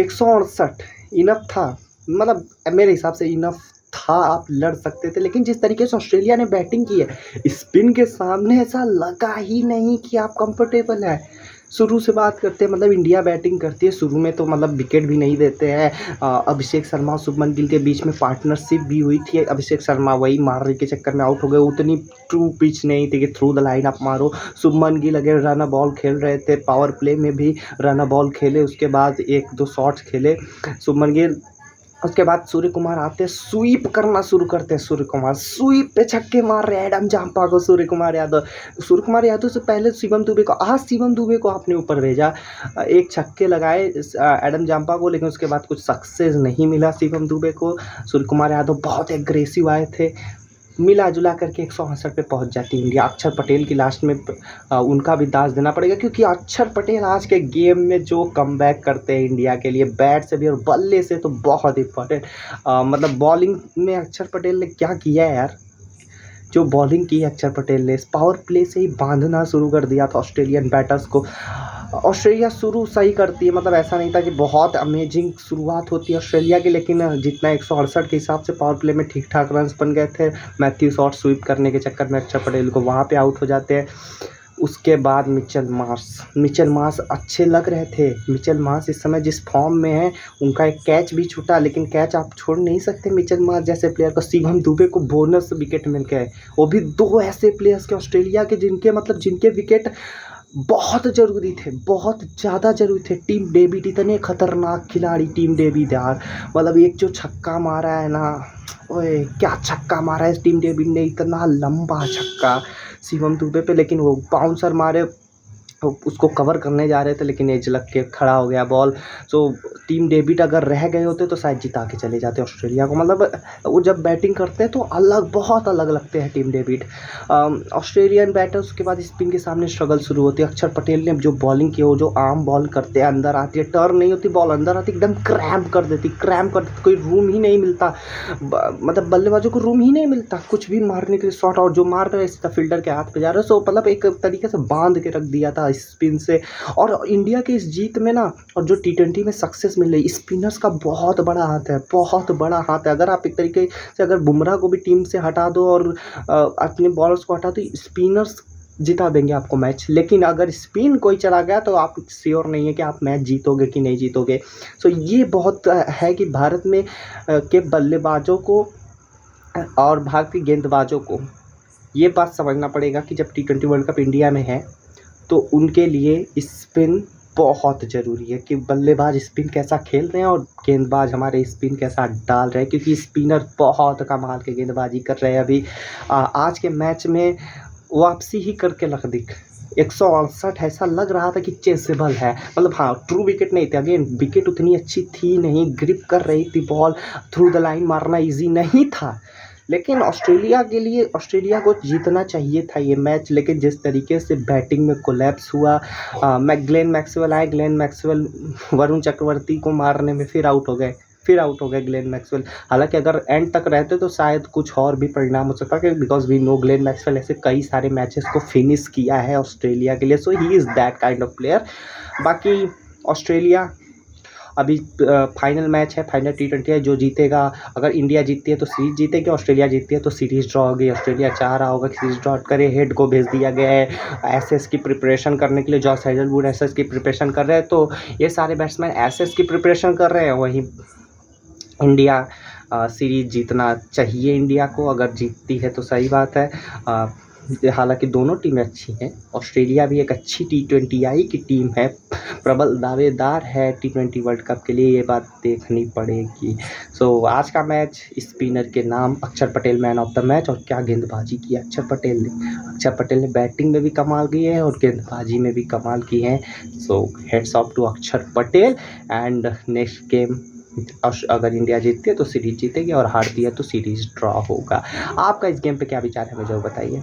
168 enough था, मतलब मेरे हिसाब से इनफ था, आप लड़ सकते थे। लेकिन जिस तरीके से ऑस्ट्रेलिया ने बैटिंग की है स्पिन के सामने, ऐसा लगा ही नहीं कि आप कंफर्टेबल है। शुरू से बात करते हैं, मतलब इंडिया बैटिंग करती है शुरू में तो मतलब विकेट भी नहीं देते हैं। अभिषेक शर्मा और शुभमन गिल के बीच में पार्टनरशिप भी हुई थी। अभिषेक शर्मा वही मारने के चक्कर में आउट हो गए, उतनी ट्रू पिच नहीं थी कि थ्रू द लाइन आप मारो। शुभमन गिल अगर रन बॉल खेल रहे थे, पावर प्ले में भी रन बॉल खेले, उसके बाद 1-2 शॉट्स खेले शुभमन गिल। उसके बाद सूर्य कुमार आते, स्वीप करना शुरू करते हैं। सूर्य कुमार स्वीप पे छक्के मार रहे हैं एडम जाम्पा को। सूर्य कुमार यादव से पहले शिवम दुबे को, आज शिवम दुबे को आपने ऊपर भेजा, एक छक्के लगाए एडम जाम्पा को, लेकिन उसके बाद कुछ सक्सेस नहीं मिला शिवम दुबे को। सूर्य कुमार यादव बहुत एग्रेसिव आए थे, मिला जुला करके 168 पे पहुंच जाती है इंडिया। अक्षर पटेल की लास्ट में उनका भी दाज देना पड़ेगा, क्योंकि अक्षर पटेल आज के गेम में जो कमबैक करते हैं इंडिया के लिए, बैट से भी और बल्ले से तो बहुत इंपॉर्टेंट। मतलब बॉलिंग में अक्षर पटेल ने क्या किया है यार, जो बॉलिंग की अक्षर पटेल ने पावर प्ले से ही बांधना शुरू कर दिया था ऑस्ट्रेलियन बैटर्स को। ऑस्ट्रेलिया शुरू सही करती है, मतलब ऐसा नहीं था कि बहुत अमेजिंग शुरुआत होती है ऑस्ट्रेलिया की, लेकिन जितना 168 के हिसाब से पावर प्ले में ठीक ठाक रन्स बन गए थे। मैथ्यू शॉट स्वीप करने के चक्कर में अक्षर पटेल को वहाँ पे आउट हो जाते हैं। उसके बाद मिचेल मार्श अच्छे लग रहे थे। मिचेल मार्श इस समय जिस फॉर्म में है, उनका एक कैच भी छूटा, लेकिन कैच आप छोड़ नहीं सकते मिचेल मार्श जैसे प्लेयर को। शिवम दुबे को बोनस विकेट मिल गए, वो भी 2 ऐसे प्लेयर्स के ऑस्ट्रेलिया के जिनके विकेट बहुत ज़रूरी थे, बहुत ज़्यादा ज़रूरी थे। टीम डेविड इतने खतरनाक खिलाड़ी, टीम डेविड यार, मतलब एक जो छक्का मारा है ना, ओए क्या छक्का मारा है टीम डेविड ने, इतना लंबा छक्का शिवम दुबे पे, लेकिन वो बाउंसर मारे, उसको कवर करने जा रहे थे, लेकिन एज लग के खड़ा हो गया बॉल। सो टीम डेविड अगर रह गए होते तो शायद जिता के चले जाते ऑस्ट्रेलिया को। मतलब वो जब बैटिंग करते हैं तो बहुत अलग लगते हैं टीम डेविड। ऑस्ट्रेलियन बैटर्स के बाद स्पिन के सामने स्ट्रगल शुरू होती है। अक्षर पटेल ने जो बॉलिंग की, वो जो आर्म बॉल करते हैं, अंदर आती है, टर्न नहीं होती बॉल, अंदर आती एकदम क्रैम्प कर देती, कोई रूम ही नहीं मिलता, मतलब बल्लेबाजों को रूम ही नहीं मिलता कुछ भी मारने के लिए शॉट, और जो मार रहे हैं फील्डर के हाथ पे जा रहे हैं। सो मतलब एक तरीके से बांध के रख दिया था स्पिन से। और इंडिया के इस जीत में ना, और जो T20 में सक्सेस मिल रही, स्पिनर्स का बहुत बड़ा हाथ है, बहुत बड़ा हाथ है। अगर आप एक तरीके से अगर बुमराह को भी टीम से हटा दो और अपने बॉलर्स को हटा दो, स्पिनर्स जिता देंगे आपको मैच। लेकिन अगर स्पिन कोई चला गया तो आप श्योर नहीं है कि आप मैच जीतोगे कि नहीं जीतोगे। सो ये बहुत है कि भारत में के बल्लेबाजों को और भारतीय गेंदबाजों को ये बात समझना पड़ेगा कि जब T20 वर्ल्ड कप इंडिया में है तो उनके लिए स्पिन बहुत ज़रूरी है, कि बल्लेबाज स्पिन कैसा खेल रहे हैं और गेंदबाज हमारे स्पिन कैसा डाल रहे हैं, क्योंकि स्पिनर बहुत कमाल के गेंदबाजी कर रहे हैं। अभी आज के मैच में वापसी ही करके रख दी। 168 ऐसा लग रहा था कि चेसेबल है, मतलब हाँ ट्रू विकेट नहीं थे, अगेन विकेट उतनी अच्छी थी नहीं, ग्रिप कर रही थी बॉल, थ्रू द लाइन मारना ईजी नहीं था। लेकिन ऑस्ट्रेलिया के लिए, ऑस्ट्रेलिया को जीतना चाहिए था ये मैच। लेकिन जिस तरीके से बैटिंग में कोलैप्स हुआ, ग्लेन मैक्सवेल वरुण चक्रवर्ती को मारने में फिर आउट हो गए ग्लेन मैक्सवेल। हालांकि अगर एंड तक रहते तो शायद कुछ और भी परिणाम हो सकता है, because we know Glenn Maxwell ऐसे कई सारे मैचेस को फिनिश किया है ऑस्ट्रेलिया के लिए। So he is that kind of player. बाकी ऑस्ट्रेलिया अभी फाइनल मैच है, फाइनल T20 है, जो जीतेगा, अगर इंडिया जीतती है तो सीरीज जीतेगी, ऑस्ट्रेलिया जीतती है तो सीरीज ड्रॉ होगी। ऑस्ट्रेलिया चाह रहा होगा कि सीरीज ड्रॉ करे, हेड को भेज दिया गया है एसएस की प्रिपरेशन करने के लिए। जॉस हेजलवुड एसएस की प्रिपरेशन कर रहे हैं, तो ये सारे बैट्समैन एसएस की प्रिपरेशन कर रहे हैं। वहीं इंडिया सीरीज जीतना चाहिए इंडिया को, अगर जीतती है तो सही बात है। हालांकि दोनों टीमें अच्छी हैं, ऑस्ट्रेलिया भी एक अच्छी T20I की टीम है, प्रबल दावेदार है T20 वर्ल्ड कप के लिए, ये बात देखनी पड़ेगी। सो आज का मैच स्पिनर के नाम अक्षर Patel man of the match. और क्या गेंदबाजी की अक्षर पटेल ने बैटिंग में भी कमाल की है और गेंदबाजी में भी कमाल की है। सो हेड्स ऑफ टू अक्षर पटेल। एंड नेक्स्ट गेम अगर इंडिया जीतती है तो सीरीज जीतेगी और हारती है तो सीरीज ड्रॉ होगा। आपका इस गेम पे क्या विचार है मुझे बताइए।